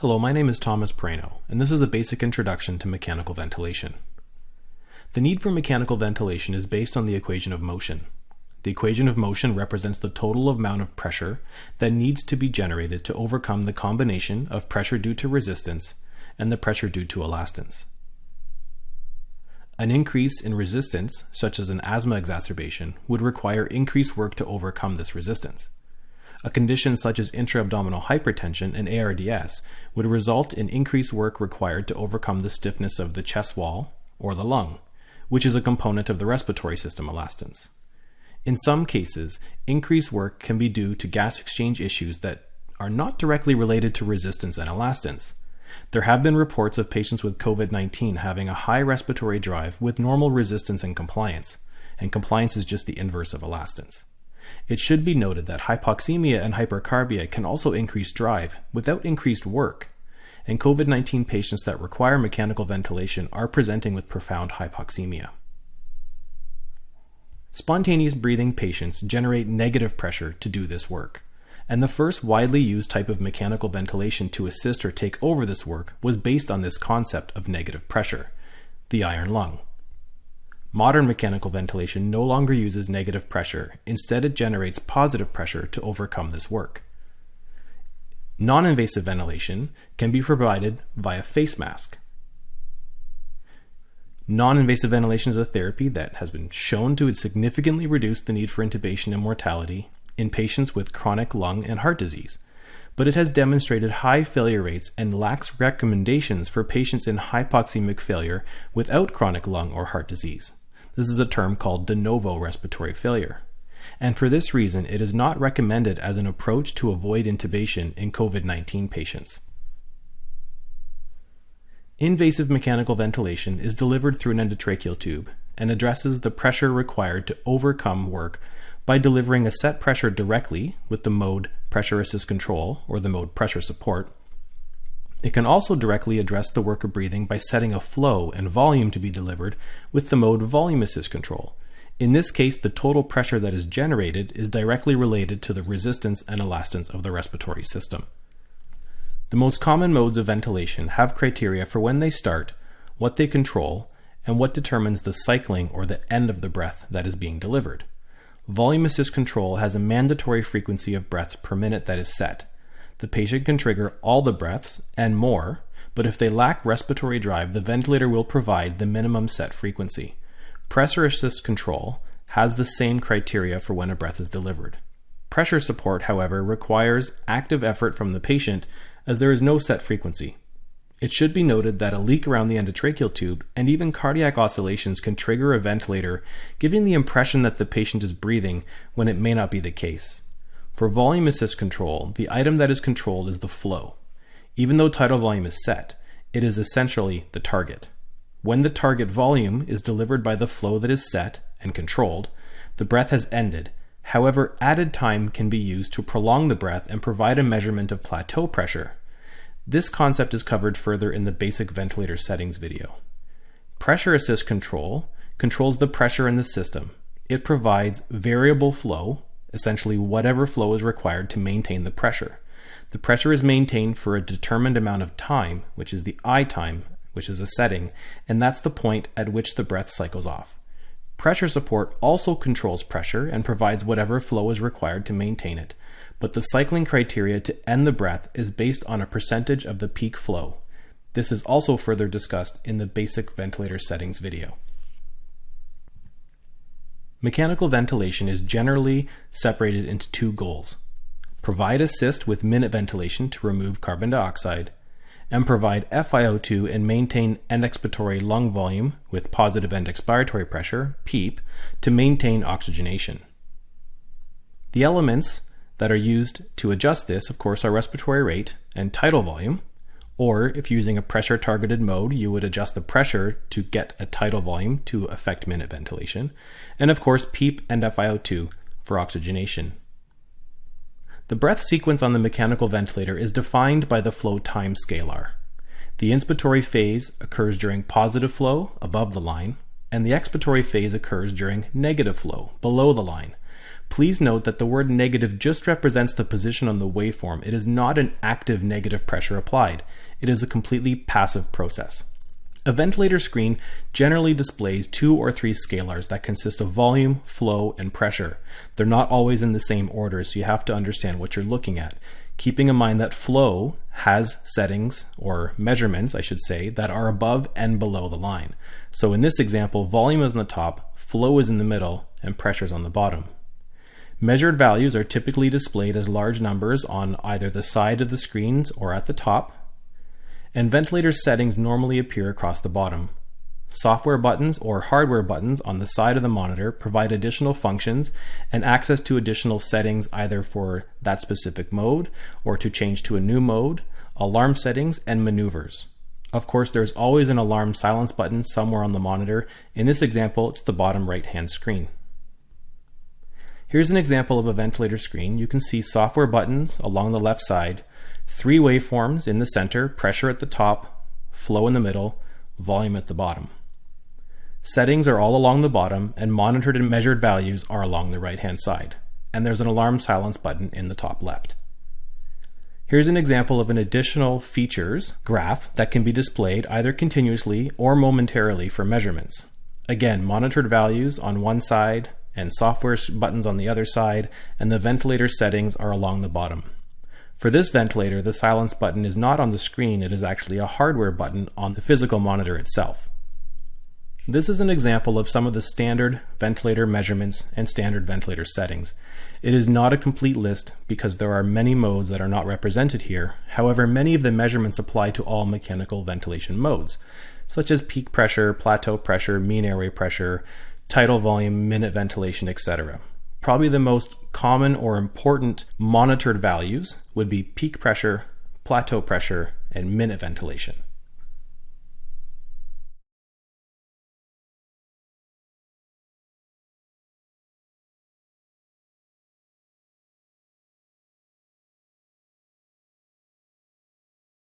Hello, my name is Thomas Prano, and this is a basic introduction to mechanical ventilation. The need for mechanical ventilation is based on the equation of motion. The equation of motion represents the total amount of pressure that needs to be generated to overcome the combination of pressure due to resistance and the pressure due to elastance. An increase in resistance, such as an asthma exacerbation, would require increased work to overcome this resistance. A condition such as intra-abdominal hypertension and ARDS would result in increased work required to overcome the stiffness of the chest wall or the lung, which is a component of the respiratory system elastance. In some cases, increased work can be due to gas exchange issues that are not directly related to resistance and elastance. There have been reports of patients with COVID-19 having a high respiratory drive with normal resistance and compliance is just the inverse of elastance. It should be noted that hypoxemia and hypercarbia can also increase drive without increased work, and COVID-19 patients that require mechanical ventilation are presenting with profound hypoxemia. Spontaneous breathing patients generate negative pressure to do this work, and the first widely used type of mechanical ventilation to assist or take over this work was based on this concept of negative pressure, the iron lung. Modern mechanical ventilation no longer uses negative pressure. Instead, it generates positive pressure to overcome this work. Non-invasive ventilation can be provided via face mask. Non-invasive ventilation is a therapy that has been shown to significantly reduce the need for intubation and mortality in patients with chronic lung and heart disease, but it has demonstrated high failure rates and lacks recommendations for patients in hypoxemic failure without chronic lung or heart disease. This is a term called de novo respiratory failure. And for this reason, it is not recommended as an approach to avoid intubation in COVID-19 patients. Invasive mechanical ventilation is delivered through an endotracheal tube and addresses the pressure required to overcome work by delivering a set pressure directly with the mode pressure assist control or the mode pressure support. It can also directly address the work of breathing by setting a flow and volume to be delivered with the mode volume assist control. In this case, the total pressure that is generated is directly related to the resistance and elastance of the respiratory system. The most common modes of ventilation have criteria for when they start, what they control, and what determines the cycling or the end of the breath that is being delivered. Volume assist control has a mandatory frequency of breaths per minute that is set. The patient can trigger all the breaths and more, but if they lack respiratory drive, the ventilator will provide the minimum set frequency. Pressure assist control has the same criteria for when a breath is delivered. Pressure support, however, requires active effort from the patient as there is no set frequency. It should be noted that a leak around the endotracheal tube and even cardiac oscillations can trigger a ventilator, giving the impression that the patient is breathing when it may not be the case. For volume assist control, the item that is controlled is the flow. Even though tidal volume is set, it is essentially the target. When the target volume is delivered by the flow that is set and controlled, the breath has ended. However, added time can be used to prolong the breath and provide a measurement of plateau pressure. This concept is covered further in the basic ventilator settings video. Pressure assist control controls the pressure in the system. It provides variable flow, essentially whatever flow is required to maintain the pressure. The pressure is maintained for a determined amount of time, which is the I time, which is a setting, and that's the point at which the breath cycles off. Pressure support also controls pressure and provides whatever flow is required to maintain it, but the cycling criteria to end the breath is based on a percentage of the peak flow. This is also further discussed in the basic ventilator settings video. Mechanical ventilation is generally separated into two goals: provide assist with minute ventilation to remove carbon dioxide, and provide FiO2 and maintain end expiratory lung volume with positive end expiratory pressure, PEEP, to maintain oxygenation. The elements that are used to adjust this, of course, are respiratory rate and tidal volume, or if using a pressure targeted mode, you would adjust the pressure to get a tidal volume to affect minute ventilation, and of course PEEP and FiO2 for oxygenation. The breath sequence on the mechanical ventilator is defined by the flow time scalar. The inspiratory phase occurs during positive flow above the line, and the expiratory phase occurs during negative flow below the line. Please note that the word negative just represents the position on the waveform. It is not an active negative pressure applied. It is a completely passive process. A ventilator screen generally displays 2 or 3 scalars that consist of volume, flow, and pressure. They're not always in the same order, so you have to understand what you're looking at, keeping in mind that flow has settings, or measurements, I should say, that are above and below the line. So in this example, volume is on the top, flow is in the middle, and pressure is on the bottom. Measured values are typically displayed as large numbers on either the side of the screens or at the top, and ventilator settings normally appear across the bottom. Software buttons or hardware buttons on the side of the monitor provide additional functions and access to additional settings either for that specific mode or to change to a new mode, alarm settings, and maneuvers. Of course, there's always an alarm silence button somewhere on the monitor. In this example, it's the bottom right-hand screen. Here's an example of a ventilator screen. You can see software buttons along the left side, 3 waveforms in the center, pressure at the top, flow in the middle, volume at the bottom. Settings are all along the bottom, and monitored and measured values are along the right-hand side. And there's an alarm silence button in the top left. Here's an example of an additional features graph that can be displayed either continuously or momentarily for measurements. Again, monitored values on one side and software buttons on the other side, and the ventilator settings are along the bottom. For this ventilator, the silence button is not on the screen, it is actually a hardware button on the physical monitor itself. This is an example of some of the standard ventilator measurements and standard ventilator settings. It is not a complete list because there are many modes that are not represented here. However, many of the measurements apply to all mechanical ventilation modes, such as peak pressure, plateau pressure, mean airway pressure, tidal volume, minute ventilation, etc. Probably the most common or important monitored values would be peak pressure, plateau pressure, and minute ventilation.